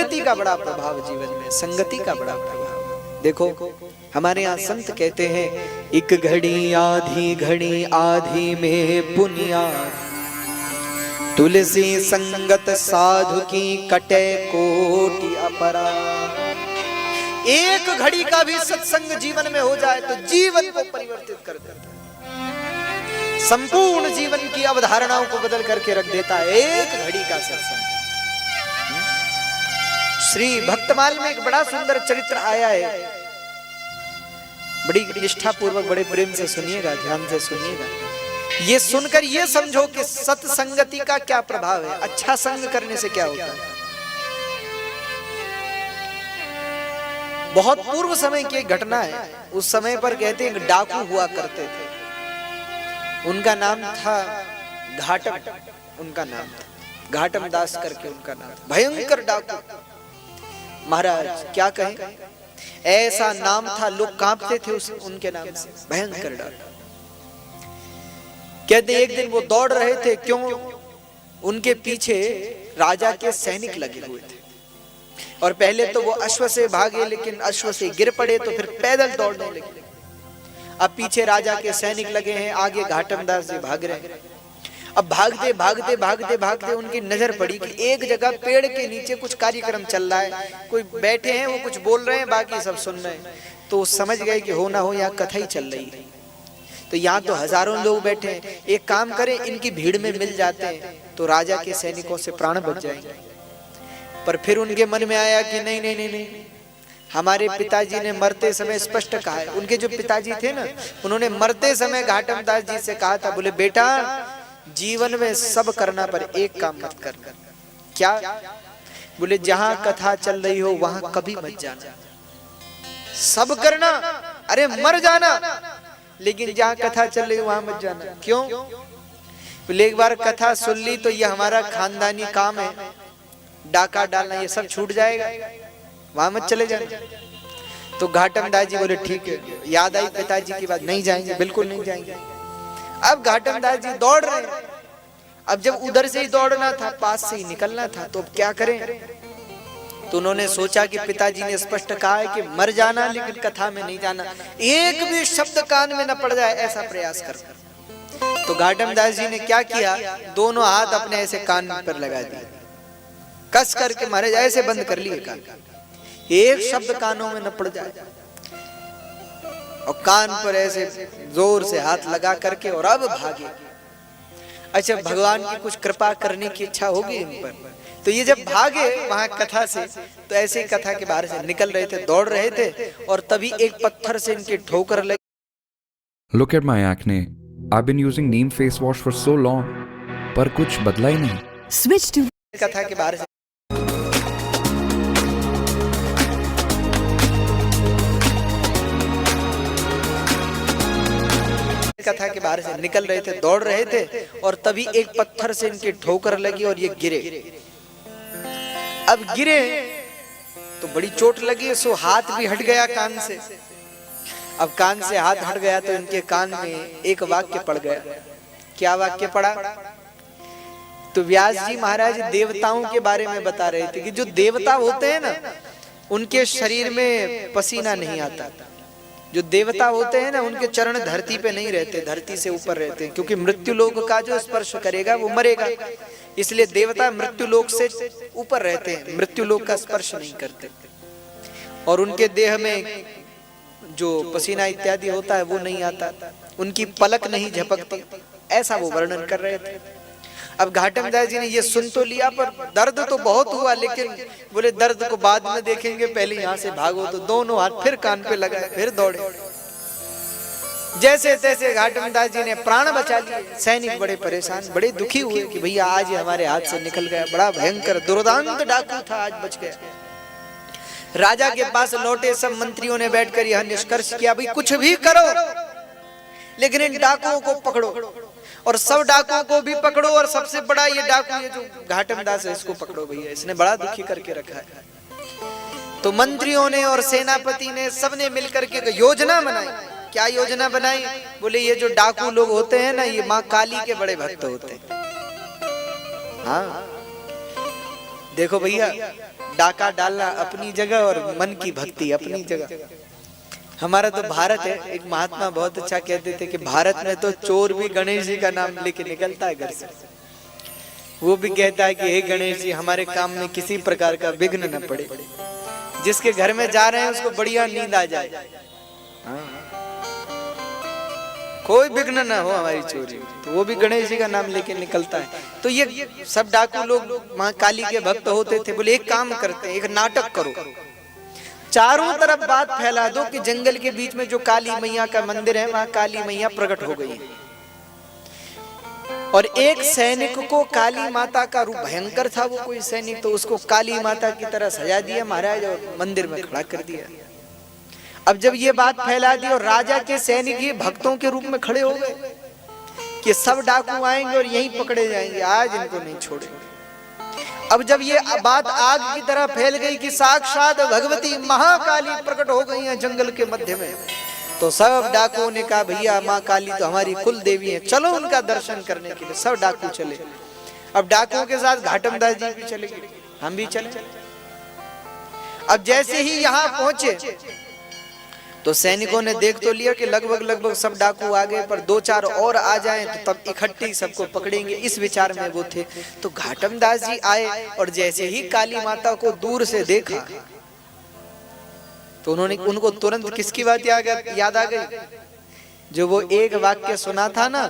संगति का बड़ा प्रभाव जीवन में, संगति का बड़ा प्रभाव। देखो हमारे यहाँ संत कहते हैं, एक घड़ी आधी में पुनिया, तुलसी संगत साधु की कटे कोटि अपरा। एक घड़ी का भी सत्संग जीवन में हो जाए तो जीवन को परिवर्तित कर देता है, संपूर्ण जीवन की अवधारणाओं को बदल करके रख देता है एक घड़ी का सत्संग। श्री भक्तमाल में एक बड़ा सुंदर चरित्र आया है, बड़ी निष्ठा पूर्वक बड़े प्रेम से सुनिएगा, ध्यान से सुनिएगा। ये सुनकर ये समझो कि सत्संगति का क्या प्रभाव है, अच्छा संग करने से क्या होता है। बहुत पूर्व समय की एक घटना है। उस समय पर कहते हैं डाकू हुआ करते थे, उनका नाम था घाटम, उनका नाम था घाटम दास करके उनका नाम था। भयंकर डाकू महाराज, क्या कहें, ऐसा नाम था, लोग कांपते थे उनके नाम से, भयंकर डाकू। कहते एक दिन वो दौड़ रहे थे, क्यों, उनके पीछे राजा के सैनिक लगे हुए थे, और पहले तो वो अश्व से भागे, लेकिन अश्व से गिर पड़े तो फिर पैदल दौड़ने लगे। अब पीछे राजा के सैनिक लगे हैं, आगे घाटम दास जी भाग रहे हैं। अब भागते भागते भागते भागते उनकी नजर पड़ी कि एक जगह पेड़ के नीचे कुछ कार्यक्रम चल रहा है, कोई बैठे हैं, वो कुछ बोल रहे हैं, बाकी सब सुन रहे हैं। तो समझ गए कि हो ना हो यहाँ कथा ही चल रही है, तो यहाँ तो हजारों लोग बैठे हैं, एक काम करें इनकी भीड़ में मिल जाते हैं तो राजा के सैनिकों से प्राण बच जाएंगे। पर फिर उनके मन में आया कि नहीं नहीं नहीं नहीं, हमारे पिताजी ने मरते समय स्पष्ट कहा है, उनके जो पिताजी थे ना, उन्होंने मरते समय घाटम दास जी से कहा था, बोले बेटा जीवन में सब करना पर एक काम मत कर। क्या? बोले जहां कथा चल रही हो वहां कभी मत जाना। सब करना, अरे मर जाना, लेकिन जहां कथा चल रही हो वहां मत जाना। क्यों? बोले एक बार कथा सुन ली तो ये हमारा खानदानी काम है, डाका डालना ये सब छूट जाएगा, वहां मत चले जाना। तो घाटम दास जी बोले ठीक है। याद आई पिताजी की बात, नहीं जाएंगे, बिल्कुल नहीं जाएंगे। अब घाटम दास जी दौड़ रहे हैं, अब जब उधर से ही दौड़ना था, पास से ही निकलना था, तो अब क्या करें। तो उन्होंने सोचा कि पिताजी ने स्पष्ट कहा है कि मर जाना लेकिन कथा में नहीं जाना, एक भी शब्द कान में न पड़ जाए ऐसा प्रयास कर। तो घाटम दास जी ने क्या किया, दोनों हाथ अपने ऐसे कान पर लगा दिए, कस करके महाराज ऐसे बंद कर लिए कान, एक शब्द कानों में न पड़ जाए, और कान पर ऐसे जोर से हाथ लगा करके और अब भागे। अच्छा, भगवान की कुछ कृपा करने की इच्छा होगी इन पर, तो ये जब भागे वहां कथा से, तो ऐसे ही कथा के बाहर से निकल रहे थे, दौड़ रहे थे, और तभी एक पत्थर से इनके ठोकर लगी। Look at my acne. I've been using neem face wash for so long, पर कुछ बदला ही नहीं। Switch to कथा के बाहर से कथा के बाहर से निकल रहे थे, दौड़ रहे थे, और तभी एक पत्थर से इनके ठोकर लगी और ये गिरे। अब गिरे तो बड़ी चोट लगी, सो हाथ भी हट गया कान से। अब कान से हाथ हट गया तो इनके कान में एक वाक्य पड़ गया। क्या वाक्य पड़ा? तो व्यास जी महाराज देवताओं के बारे में बता रहे थे कि जो देवता होते हैं ना, उनके शरीर में पसीना नहीं आता। जो देवता होते हैं ना, उनके चरण धरती पे नहीं रहते, धरती से ऊपर रहते हैं, क्योंकि मृत्यु लोक का जो स्पर्श करेगा वो मरेगा, इसलिए देवता मृत्यु लोक से ऊपर रहते हैं, मृत्यु लोक का स्पर्श नहीं करते। और उनके देह में जो पसीना इत्यादि होता है वो नहीं आता, उनकी पलक नहीं झपकती, ऐसा वो वर्णन कर रहे थे। अब घाटम दास जी ने ये सुन तो लिया, पर दर्द तो बहुत हुआ, लेकिन बोले दर्द को बाद में देखेंगे, पहले यहाँ से भागो। तो दोनों हाथ फिर कान पे लगाए, फिर दौड़े। जैसे तैसे घाटम दास जी ने प्राण बचा लिए। सैनिक बड़े परेशान, बड़े दुखी हुए कि भैया आज हमारे हाथ से निकल गया, बड़ा भयंकर दुर्दांत डाकू था, आज बच गया। राजा के पास लौटे सब मंत्रियों ने बैठकर यह निष्कर्ष किया, भाई कुछ भी करो लेकिन इन डाकुओं को पकड़ो, और सब डाकुओं को भी पकड़ो, और सबसे बड़ा ये डाकू, ये जो घाटम दास है, इसको पकड़ो भैया, इसने बड़ा दुखी करके रखा है। तो मंत्रियों ने और सेनापति ने सबने मिलकर के योजना बनाई। क्या योजना बनाई? बोले ये जो डाकू लोग होते हैं ना, ये माँ काली के बड़े भक्त होते हैं। हाँ, देखो भैया, डाका डालना अपनी जगह और मन की भक्ति अपनी जगह। हमारा तो भारत है। एक महात्मा बहुत अच्छा कहते थे कि भारत में तो चोर भी गणेश जी का नाम लेके निकलता है घर से। वो भी कहता है कि हे गणेश जी, हमारे काम में किसी प्रकार का विघ्न न पड़े, जिसके घर में जा रहे हैं उसको बढ़िया नींद आ जाए, कोई विघ्न न हो हमारी चोरी। तो वो भी गणेश जी का नाम लेके निकलता है। तो ये सब डाकू लोग माँ काली के भक्त होते थे। बोले एक काम करते हैं, एक नाटक करो, चारों तरफ बात फैला दो कि जंगल के बीच में जो काली मैया का मंदिर है वहां काली मैया प्रकट हो गई है। और एक सैनिक को काली माता का रूप, भयंकर था वो कोई सैनिक, तो उसको काली माता की तरह सजा दिया महाराज और मंदिर में खड़ा कर दिया। अब जब ये बात फैला दी और राजा के सैनिक ये भक्तों के रूप में खड़े हो गए कि सब डाकू आएंगे और यहीं पकड़े जाएंगे, आज इनको नहीं छोड़ेंगे। अब जब ये बात आग की तरह फैल गई कि साक्षात भगवती महाकाली प्रकट हो गई हैं जंगल के मध्य में, तो सब डाकुओं ने कहा भैया माँ काली तो हमारी कुल देवी है, चलो उनका दर्शन करने के लिए। सब डाकू चले। अब डाकुओं के साथ घाटम दास जी भी चले गए, हम भी चले। अब जैसे ही यहाँ पहुंचे तो सैनिकों ने देख तो लिया कि लगभग सब डाकू आ गए, पर 2-4 और आ जाएं तो तब इकट्ठे सबको पकड़ेंगे, इस विचार में वो थे। तो घाटम दास जी आए और जैसे ही काली माता को दूर से देखा तो उनको तुरंत किसकी बात याद आ गई? जो वो एक वाक्य सुना था ना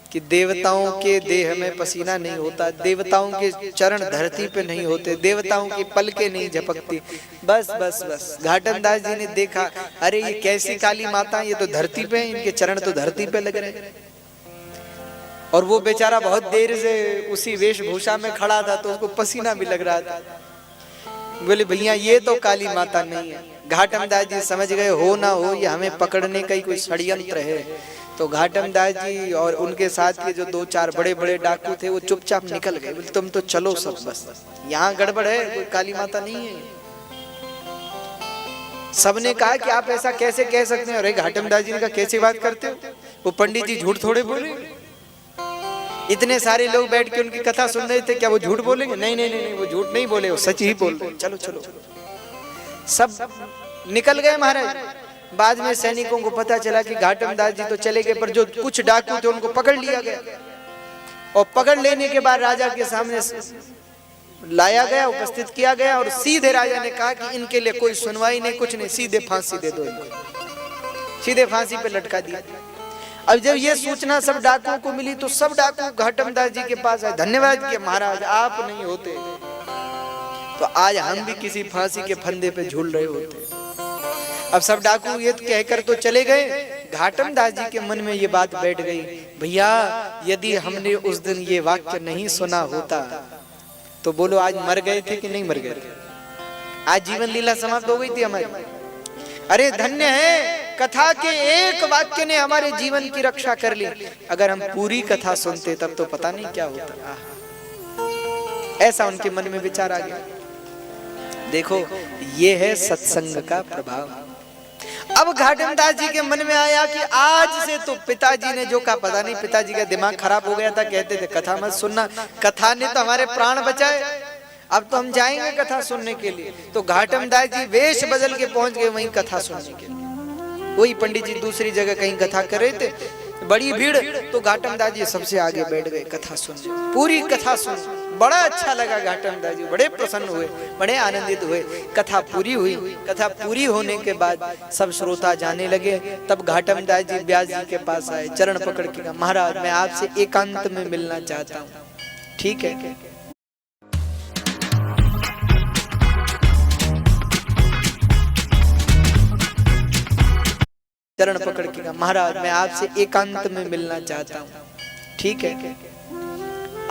कि देवताओं के देह में पसीना नहीं होता, देवताओं के चरण धरती पे नहीं होते, देवताओं की पलकें नहीं झपकती। बस घाटम दास जी ने देखा, अरे ये कैसी काली माता, ये तो धरती पे, इनके चरण तो धरती पे लग रहे। और वो बेचारा बहुत देर से उसी वेशभूषा में खड़ा था तो उसको पसीना भी लग रहा था। बोले भैया ये तो काली माता नहीं है। घाटम दास जी समझ गए हो ना हो ये हमें पकड़ने का ही कोई षड्यंत्र है। तो घाटम दास जी और उनके साथ के जो 2-4 बड़े डाकू थे वो चुपचाप निकल गए। बोले तुम तो चलो सब, बस यहाँ गड़बड़ है, कोई काली माता नहीं है। सबने कहा कि आप ऐसा कैसे कह सकते हैं? अरे घाटम दास जी ने कहा कैसी बात करते हो, वो पंडित जी झूठ थोड़े बोले। इतने सारे लोग बैठ के उनकी कथा सुन रहे थे, क्या वो झूठ बोलेंगे? नहीं, वो झूठ नहीं बोले, वो सच ही बोल रहे। चलो सब निकल गए महाराज। बाद में सैनिकों को पता चला कि घाटम दास जी तो चले गए, पर जो कुछ डाकू थे उनको पकड़ लिया गया। और पकड़ लेने के बाद राजा के सामने लाया गया, उपस्थित किया गया और सीधे राजा ने कहा कि इनके लिए कोई सुनवाई नहीं, कुछ नहीं, सीधे फांसी दे दो इनको। सीधे फांसी पे लटका दिया। अब जब ये सूचना सब डाकुओं को मिली तो सब डाकू घाटम दास जी के पास आए, धन्यवाद किया, महाराज आप नहीं होते तो आज हम भी किसी फांसी के फंदे पे झूल रहे होते। अब सब डाकू ये कहकर तो चले गए। घाटम दास जी के मन में ये बात बैठ गई, भैया यदि हमने उस दिन ये वाक्य नहीं सुना होता तो बोलो आज मर गए थे कि नहीं मर गए थे? आज जीवन लीला समाप्त हो गई थी हमारी। अरे धन्य है, कथा के एक वाक्य ने हमारे जीवन की रक्षा कर ली। अगर हम पूरी कथा सुनते तब तो पता नहीं क्या होता। ऐसा उनके मन में विचार आ गया। देखो ये है सत्संग का प्रभाव। अब घाटम दास जी के मन में आया कि आज से तो पिताजी ने जो कहा, पता नहीं पिताजी का दिमाग खराब हो गया था, कहते थे कथा मत सुनना, कथा ने तो हमारे प्राण बचाए, अब तो हम जाएंगे कथा सुनने के लिए। तो घाटम दास जी वेश बदल के पहुंच गए वहीं कथा सुनने के लिए। वही पंडित जी दूसरी जगह कहीं कथा कर रहे थे, बड़ी भीड़, तो घाटम दास जी सबसे आगे बैठ गए कथा सुनने। पूरी कथा सुन, बड़ा अच्छा लगा। घाटम दास जी बड़े प्रसन्न हुए, बड़े आनंदित हुए। कथा पूरी हुई। कथा पूरी होने के बाद सब श्रोता जाने लगे। तब घाटम दास जी व्यास जी के पास आए, चरण पकड़ के कहा, महाराज मैं आपसे एकांत में मिलना चाहता हूँ, ठीक है? चरण पकड़ के कहा, महाराज मैं आपसे एकांत में मिलना चाहता हूँ, ठीक है?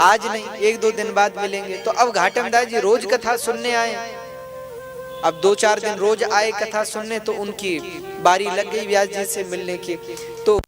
आज नहीं, 1-2 दिन बाद मिलेंगे। तो अब घाटम दास जी रोज कथा सुनने आए। अब 2-4 दिन रोज आए कथा सुनने, तो उनकी बारी लग गई व्यास जी से मिलने की। तो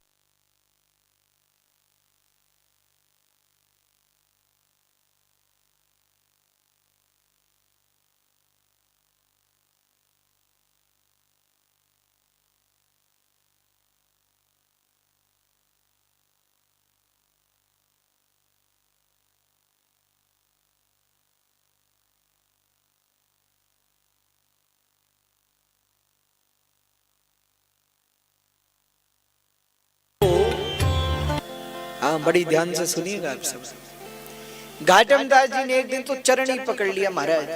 हाँ, बड़ी ध्यान से सुनिएगा आप सब। घाटम दास जी ने एक दिन तो चरण ही पकड़ लिया महाराज,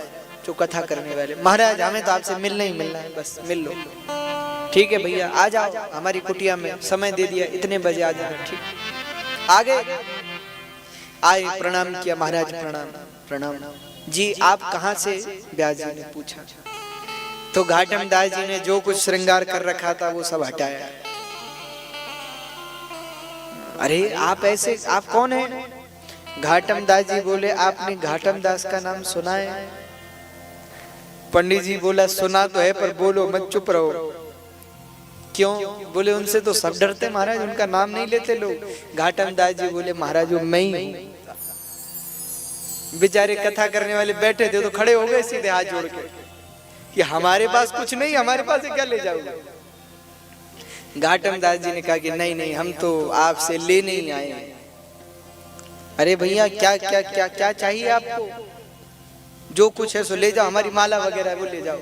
जो कथा करने वाले, महाराज हमें तो आपसे मिलना ही मिलना है, बस मिल लो। ठीक है भैया, आ जाओ हमारी कुटिया में, समय दे दिया, इतने बजे आ जाओ। ठीक, आ गए, आए, प्रणाम किया। महाराज प्रणाम। प्रणाम जी, आप कहाँ से? व्यास जी ने पूछा। तो घाटम दास जी ने जो कुछ श्रृंगार कर रखा था वो सब हटाया। अरे आप ऐसे, आप कौन है? घाटम दास जी बोले, आपने घाटम दास का नाम सुना है? पंडित जी बोला, सुना तो है पर बोलो मत, चुप रहो। क्यों? बोले उनसे तो सब डरते महाराज, उनका नाम नहीं लेते लोग। घाटम दास जी बोले, महाराज वो मैं ही। बेचारे कथा करने वाले बैठे थे तो खड़े हो गए सीधे हाथ जोड़ के कि हमारे पास कुछ नहीं, हमारे पास क्या ले जाओगे? घाटम दास जी ने कहा कि नहीं नहीं, हम तो आपसे लेने ही आए हैं। अरे भैया क्या क्या क्या क्या चाहिए आपको? जो कुछ है सो ले जाओ, हमारी माला वगैरह वो ले जाओ,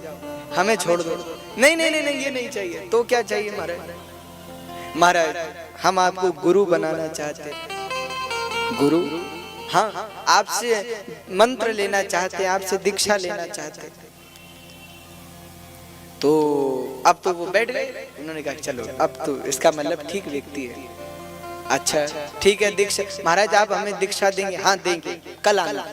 हमें छोड़ दो। नहीं नहीं नहीं नहीं, ये नहीं चाहिए। तो क्या चाहिए महाराज? महाराज हम आपको गुरु बनाना चाहते हैं। गुरु? हाँ, आपसे मंत्र लेना चाहते हैं, आपसे दीक्षा लेना चाहते हैं। तो अब तो वो बैठ गए। उन्होंने कहा चलो, अब तो इसका मतलब ठीक व्यक्ति है। अच्छा ठीक है, दीक्षा महाराज आप हमें दीक्षा देंगे? हाँ देंगे, कल आना,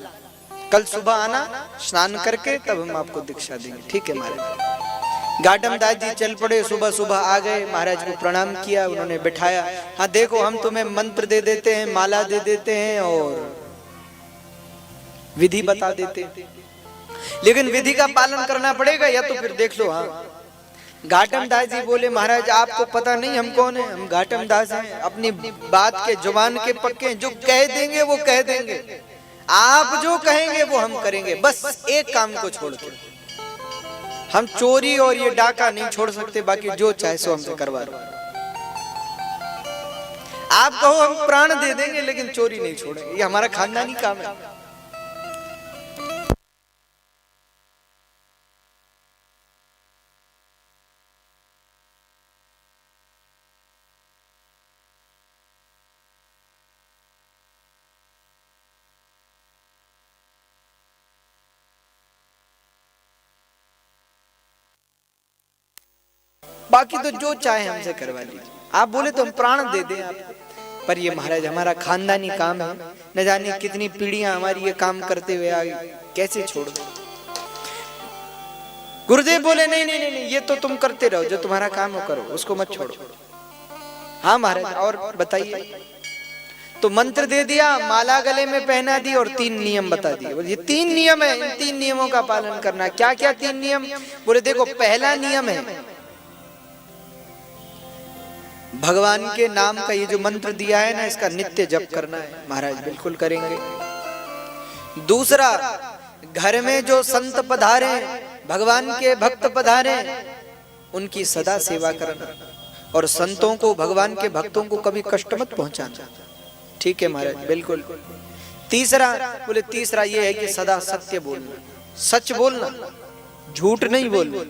कल सुबह आना, स्नान करके तब हम आपको दीक्षा देंगे। ठीक है महाराज। घाटम दास जी चल पड़े, सुबह सुबह आ गए, महाराज को प्रणाम किया, उन्होंने बिठाया। हाँ देखो, हम तुम्हें मंत्र दे देते हैं, माला दे देते हैं और विधि बता देते हैं, लेकिन विधि का पालन करना पड़ेगा या तो फिर देख लो। हाँ, घाटम दास जी बोले, महाराज आपको पता नहीं हम कौन है? हम घाटम दास हैं, अपनी बात के जुबान के पक्के हैं, जो कह देंगे वो कह देंगे, आप जो कहेंगे वो हम करेंगे, बस एक काम को छोड़ के। हम चोरी और ये डाका नहीं छोड़ सकते, बाकी जो चाहे सो हमसे करवा लो। आप कहो हम प्राण दे देंगे लेकिन चोरी नहीं छोड़ेंगे, ये हमारा खानदानी काम है। बाकी तो जो चाहे हमसे करवा लीजिए, आप बोले तो हम प्राण दे दें आपको, पर ये महाराज हमारा खानदानी काम है, न जाने कितनी पीढ़ियां हमारी ये काम करते हुए आ गई, कैसे छोड़ दो? गुरुदेव बोले नहीं नहीं नहीं, ये तो तुम करते रहो, जो तुम्हारा काम हो करो, उसको मत छोड़ो। हाँ महाराज और बताइए। तो मंत्र दे दिया, माला गले में पहना दी और 3 नियम बता दिए। ये 3 नियम है, इन 3 नियमों का पालन करना। क्या क्या 3 नियम? बोले देखो, पहला नियम है भगवान के नाम का ये जो मंत्र दिया है ना, इसका नित्य जप करना है। महाराज बिल्कुल करेंगे। दूसरा, घर में जो संत पधारे, भगवान के भक्त पधारे, उनकी सदा सेवा करना, और संतों को, भगवान के भक्तों को कभी कष्ट मत पहुंचाना। ठीक है महाराज, बिल्कुल। तीसरा, बोले तीसरा ये है कि सदा सत्य बोलना, सच बोलना, झूठ नहीं बोलना।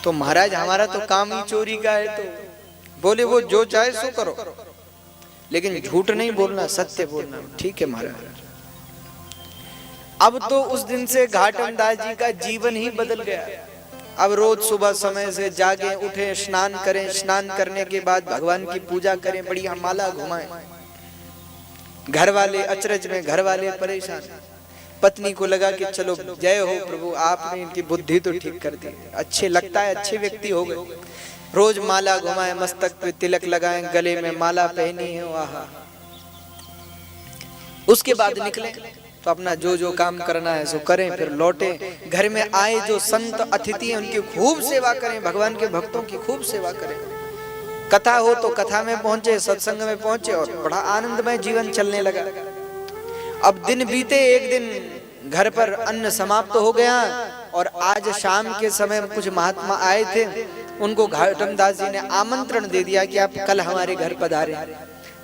तो महाराज हमारा तो काम ही चोरी का है, तो बोले वो जो चाहे सो करो, लेकिन झूठ नहीं बोलना, सत्य बोलना। ठीक है महाराज। अब तो उस दिन से घाटम दास जी का जीवन ही बदल गया। अब रोज सुबह समय से जागे, उठे, स्नान करें, स्नान करने के बाद भगवान की पूजा करें, बढ़िया माला घुमाएं। घर वाले अचरज में, घर वाले परेशान। पत्नी को लगा कि चलो जय हो प्रभु, आपने इनकी बुद्धि तो ठीक कर दी, अच्छे लगता है, अच्छे व्यक्ति हो गए। रोज माला घुमाए, मस्तक पे तिलक लगाएं, गले में माला पहनी है, वाह। उसके बाद निकले तो अपना जो जो काम करना है सो करें, फिर लौटे। घर में आए जो संत अतिथि हैं उनकी खूब सेवा करें, भगवान के भक्तों की खूब सेवा करें। कथा हो तो कथा में पहुंचे, सत्संग में पहुंचे, और बड़ा आनंदमय जीवन चलने लगा। अब दिन बीते, एक दिन घर पर अन्न समाप्त हो गया, और आज शाम के समय कुछ महात्मा आए थे, उनको घाटम दास जी ने आमंत्रण दे दिया कि आप कल हमारे घर पधारे।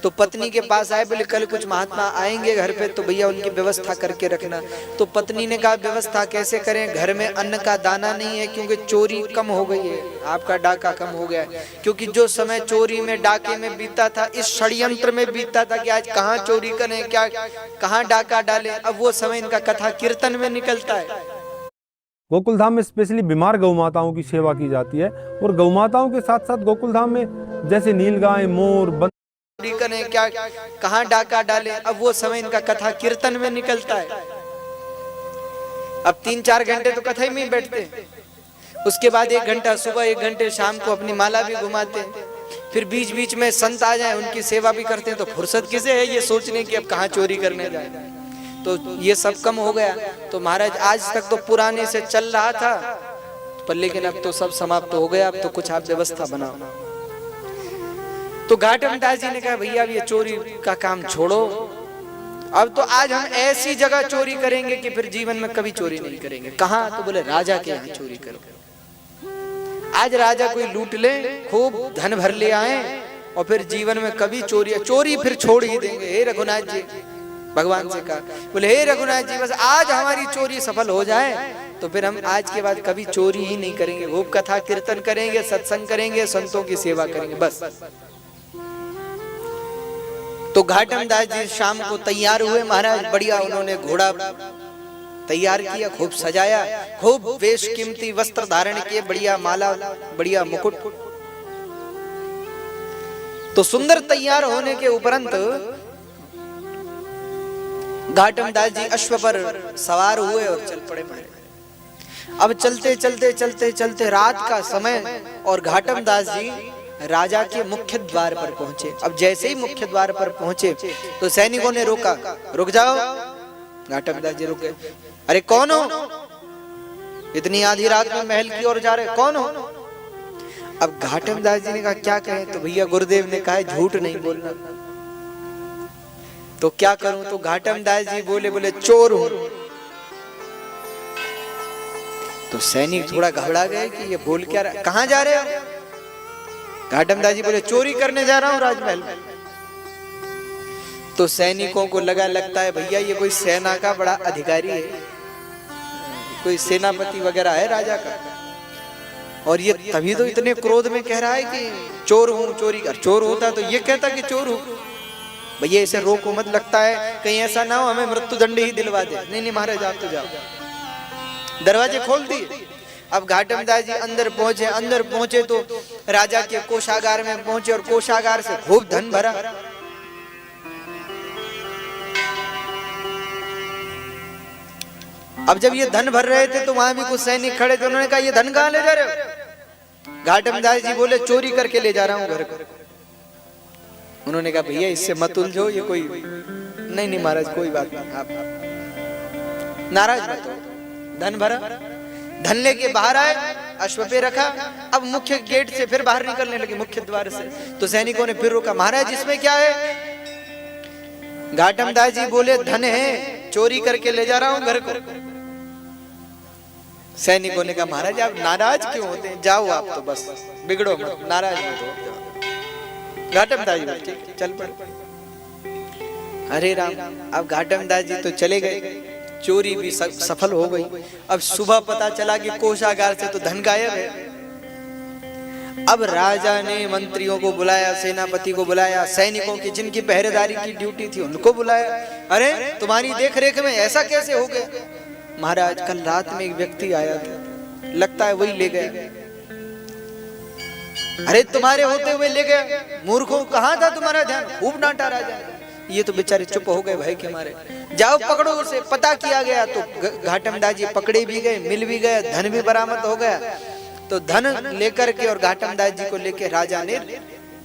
तो पत्नी के पास आए, बोले कल कुछ महात्मा आएंगे घर पे, तो भैया उनकी व्यवस्था करके रखना। तो पत्नी ने कहा व्यवस्था कैसे करें, घर में अन्न का दाना नहीं है, क्योंकि चोरी कम हो गई है, आपका डाका कम हो गया है। क्योंकि जो समय चोरी में डाके में बीता था, इस षड्यंत्र में बीता था कि आज कहाँ चोरी करें, क्या कहाँ डाका डालें, अब वो समय इनका कथा कीर्तन में निकलता है। गोकुल धाम में स्पेशली बीमार गौ माताओं की सेवा की जाती है, और गौ माताओं के साथ साथ गोकुल धाम में जैसे नीलगाय, मोर, करें क्या कहाँ डाका डालें, अब वो समय इनका कथा कीर्तन में निकलता है। अब 3-4 घंटे तो कथा में ही बैठते हैं, उसके बाद 1 घंटा सुबह, 1 घंटे शाम को अपनी माला भी घुमाते हैं। फिर बीच बीच में संत आ जाए, उनकी सेवा भी करते हैं। तो फुर्सत किसे है ये सोचने की अब कहाँ चोरी करने जाए। तो ये सब कम हो गया। तो महाराज आज तक तो पुराने से चल रहा था, पर लेकिन अब तो सब समाप्त हो गया, अब तो कुछ आप व्यवस्था बनाओ। तो घाटम दास जी ने कहा भैया अब ये चोरी का काम छोड़ो, अब तो आज हम ऐसी जगह चोरी करेंगे कि फिर जीवन में कभी चोरी नहीं करेंगे। कहाँ? तो बोले राजा के यहाँ चोरी करो। आज राजा कोई लूट ले, खूब धन भर ले आए, और फिर जीवन में कभी चोरी फिर छोड़ ही देंगे। हे रघुनाथ जी, भगवान से कहा, बोले हे रघुनाथ जी बस आज हमारी चोरी सफल हो जाए तो फिर हम आज के बाद कभी चोरी ही नहीं करेंगे, खूब कथा कीर्तन करेंगे, सत्संग करेंगे, संतों की सेवा करेंगे, बस। तो घाटम दास जी शाम को तैयार हुए महाराज, बढ़िया उन्होंने घोड़ा तैयार किया, खूब सजाया, खूब वेश कीमती वस्त्र धारण किए, बढ़िया माला, बढ़िया मुकुट। तो सुंदर तैयार होने के उपरंत घाटम दास जी अश्व पर सवार हुए और चल पड़े महाराज। अब चलते चलते चलते चलते रात का समय, और घाटम दास जी राजा के मुख्य द्वार पर पहुंचे। अब जैसे ही मुख्य द्वार पर पहुंचे तो सैनिकों ने रोका, रुक जाओ। घाटम दास जी रुके, अरे कौन हो, इतनी आधी रात में महल की ओर जा रहे, कौन हो? अब घाटम दास जी ने कहा क्या कहें, तो भैया गुरुदेव ने कहा झूठ नहीं बोलना। तो क्या करूं? तो घाटम दास जी बोले चोर हूं। तो सैनिक थोड़ा घबरा गए कि ये बोल क्या रहा, कहां जा रहे हो? घाटम दास जी बोले चोरी करने जा रहा हूं राजमहल में। तो सैनिकों को लगता है भैया ये कोई सेना का बड़ा अधिकारी है, कोई सेनापति वगैरह है राजा का, और ये तभी तो इतने क्रोध में कह रहा है कि चोर हूं, चोरी कर। चोर होता तो ये कहता कि चोर हूं। भैया इसे रोको मत, लगता है कहीं ऐसा ना हो हमें मृत्यु दंड ही दिलवा दे। नहीं महाराज आप तो जाओ। दरवाजे खोल दिए। अब घाटम दास जी अंदर पहुंचे तो राजा के कोषागार में पहुंचे, और कोषागार से खूब धन भरा। अब जब ये धन भर रहे थे तो वहां भी कुछ सैनिक खड़े थे, उन्होंने कहा ये धन कहां ले जा रहे हो? घाटम दास जी बोले चोरी करके ले जा रहा हूं घर को। उन्होंने कहा भैया इससे मत उलझो, ये कोई नहीं महाराज कोई बात नहीं, आप नाराज मत हो। धन भरा, धन लेके बाहर आए, अश्व पे रखा। अब मुख्य गेट से फिर बाहर निकलने लगे, मुख्य द्वार से। तो सैनिकों ने फिर रोका, महाराज इसमें क्या है? घाटम दास जी बोले धन है, चोरी करके ले जा रहा हूं घर को। सैनिकों ने कहा महाराज आप नाराज क्यों होते हैं, जाओ आप तो बस बिगड़ो मत, नाराज मत हो। घाटम दास जी ठीक चल पड़े। हरे राम। अब घाटम दास जी तो चले गए, चोरी भी सफल हो गई। अब सुबह पता चला कि कोषागार से तो धन गायब है। अब राजा ने मंत्रियों को बुलाया, सेनापति को बुलाया, सैनिकों की जिनकी पहरेदारी की ड्यूटी थी उनको बुलाया। अरे तुम्हारी देखरेख में ऐसा कैसे हो गया? महाराज कल रात में एक व्यक्ति आया था, लगता है वही ले गया। अरे तुम्हारे होते हुए ले गया, मूर्खों कहाँ था तुम्हारा ध्यान? खूब डांटा राजा ने। ये तो बेचारे चुप हो गए भय के मारे। जाओ पकड़ो उसे। पता किया गया तो घाटम दास जी पकड़े भी गए, मिल भी गए, धन भी बरामद हो गया। तो धन लेकर के और घाटम दास जी को लेकर राजा ने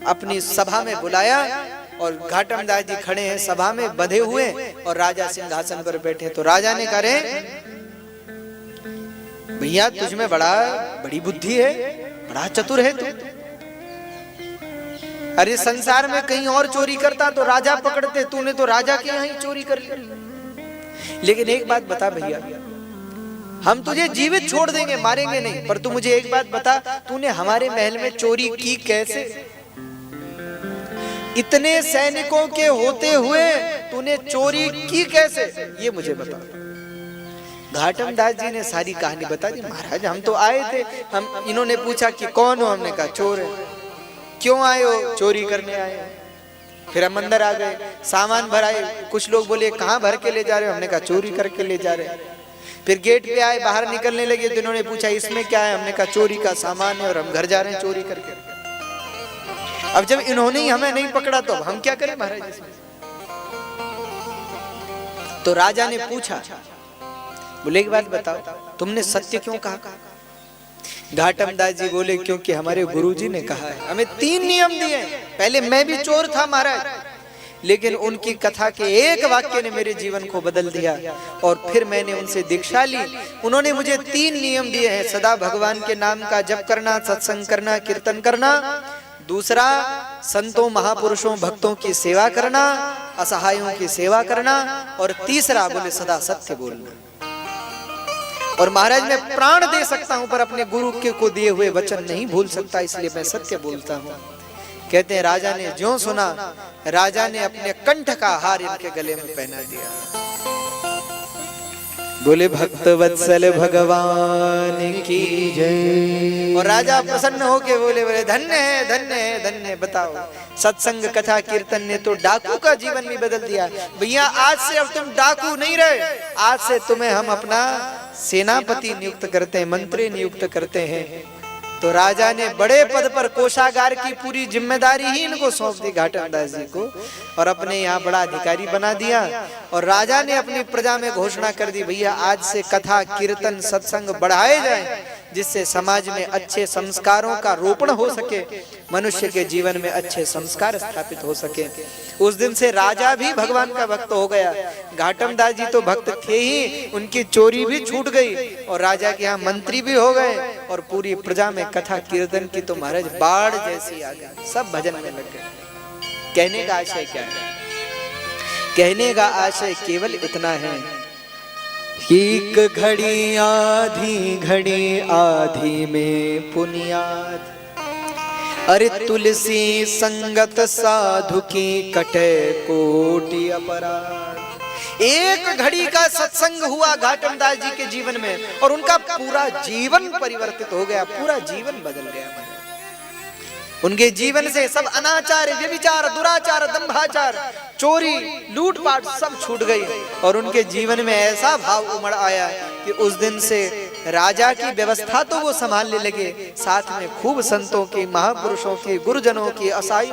अपनी सभा में बुलाया, और घाटम दास जी खड़े हैं सभा में बंधे हुए, और राजा सिंहासन पर बैठे। तो राजा ने कहा भैया तुझमें बड़ी बुद्धि है, बड़ा चतुर है तू। अरे संसार में कहीं और चोरी करता तो राजा पकड़ते, तूने तो राजा के यहाँ ही चोरी कर ली। लेकिन एक बात बता भैया, हम तुझे जीवित छोड़ देंगे, मारेंगे नहीं, पर तू मुझे एक बात बता, तूने हमारे महल में चोरी की कैसे? इतने सैनिकों के होते हुए तूने चोरी की कैसे, ये मुझे बता। घाटम दास जी ने सारी कहानी बता दी। महाराज हम तो आए थे, हम इन्होंने पूछा कि कौन हो, हमने कहा चोर है। क्यों आए हो, चोरी करने आए हो। फिर हम अंदर आ गए, सामान भराए। कुछ लोग बोले कहाँ भर के ले जा रहे हो, हमने कहा चोरी करके ले जा रहे हैं। फिर गेट पे आए, बाहर निकलने लगे तो इन्होंने पूछा इसमें क्या है, हमने कहा चोरी का सामान है और हम घर जा रहे हैं चोरी करके। अब जब इन्होंने ही हमें नहीं पकड़ा तो हम क्या करें महाराज इसमें। तो राजा ने पूछा, बोले एक बात बताओ, तुमने सत्य क्यों कहा। घाटम दास जी बोले क्योंकि हमारे गुरुजी ने कहा है, हमें 3 नियम दिए। पहले मैं भी चोर था महाराज, लेकिन उनकी कथा के एक वाक्य ने मेरे जीवन को बदल दिया और फिर मैंने उनसे दीक्षा ली। उन्होंने मुझे 3 नियम दिए हैं, सदा भगवान के नाम का जप करना, सत्संग करना, कीर्तन करना। दूसरा, संतों महापुरुषों भक्तों की सेवा करना, असहायों की सेवा करना। और तीसरा बोले सदा सत्य बोलना। और महाराज मैं प्राण दे सकता हूं पर अपने गुरु के को दिए हुए वचन नहीं भूल सकता, इसलिए मैं सत्य बोलता हूं। कहते हैं राजा ने ज्यों सुना, राजा ने अपने कंठ का हार इनके गले में पहना दिया। बोले भक्त वत्सल भगवान की जय। और राजा प्रसन्न होके बोले बोले धन्य है, धन्य है, धन्य है। बताओ, सत्संग कथा कीर्तन ने तो डाकू का जीवन भी बदल दिया। भैया आज से अब तुम डाकू नहीं रहे, आज से तुम्हें हम अपना सेनापति नियुक्त करते हैं, मंत्री नियुक्त करते हैं। तो राजा ने बड़े पद पर कोषागार की पूरी जिम्मेदारी ही इनको सौंप दी घाटम दास जी को, और अपने यहाँ बड़ा अधिकारी बना दिया। और राजा ने अपनी प्रजा में घोषणा कर दी, भैया आज से कथा कीर्तन सत्संग बढ़ाए जाएं, जिससे समाज में अच्छे संस्कारों का रोपण हो सके, मनुष्य के जीवन में अच्छे संस्कार स्थापित हो सके। उस दिन से राजा भी भगवान का भक्त हो गया। घाटम दास जी तो भक्त थे ही, उनकी चोरी भी छूट गई और राजा के यहाँ मंत्री भी हो गए, और पूरी प्रजा में कथा कीर्तन की तो महाराज बाढ़ जैसी आ गई, सब भजन में लग गए। कहने का आशय क्या है, कहने का आशय केवल इतना है, एक घड़ी आधी में पुनियाद। अरे तुलसी संगत साधु की कटे कोटि अपराध। एक घड़ी का सत्संग हुआ घाटम दास जी के जीवन में और उनका पूरा जीवन परिवर्तित हो गया, पूरा जीवन बदल गया। उनके जीवन से सब अनाचार, व्यभिचार, दुराचार, दंभाचार, चोरी, लूटपाट सब छूट गई और उनके जीवन में ऐसा भाव उमड़ आया कि उस दिन से राजा की व्यवस्था तो वो संभालने लगे, साथ में खूब संतों की, महापुरुषों की, गुरुजनों की, असाई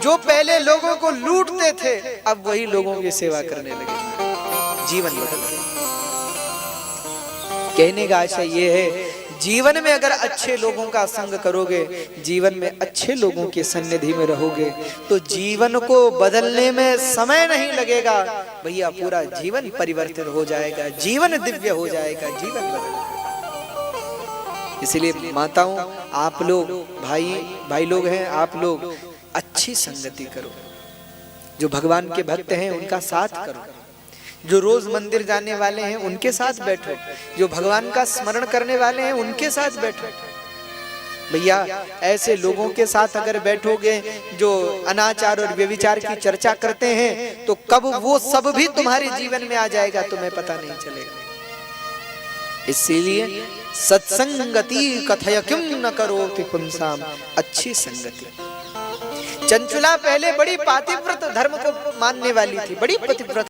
जो पहले लोगों को लूटते थे अब वही लोगों की सेवा करने लगे। जीवन बदल गया। कहने का आशय ये है, जीवन में अगर अच्छे लोगों का संग करोगे, जीवन में अच्छे लोगों की सन्निधि में रहोगे तो जीवन को बदलने में समय नहीं लगेगा भैया, पूरा जीवन परिवर्तित हो जाएगा, जीवन दिव्य हो जाएगा, जीवन बदल जाएगा। इसलिए माताओं, आप लोग भाई लोग हैं, आप लोग अच्छी संगति करो। जो भगवान के भक्त हैं उनका साथ करो, जो रोज मंदिर जाने वाले हैं उनके साथ बैठो, जो भगवान का स्मरण करने वाले हैं उनके साथ बैठो। भैया ऐसे लोगों के साथ अगर बैठोगे जो अनाचार और व्यभिचार की चर्चा करते हैं तो कब वो सब भी तुम्हारे जीवन में आ जाएगा तुम्हें पता नहीं चलेगा। इसीलिए सत्संगति कथय किम न करोति पुंसाम, अच्छी संगति। चंचुला पहले बड़ी पातिव्रत धर्म को मानने वाली थी, बड़ी पतिव्रत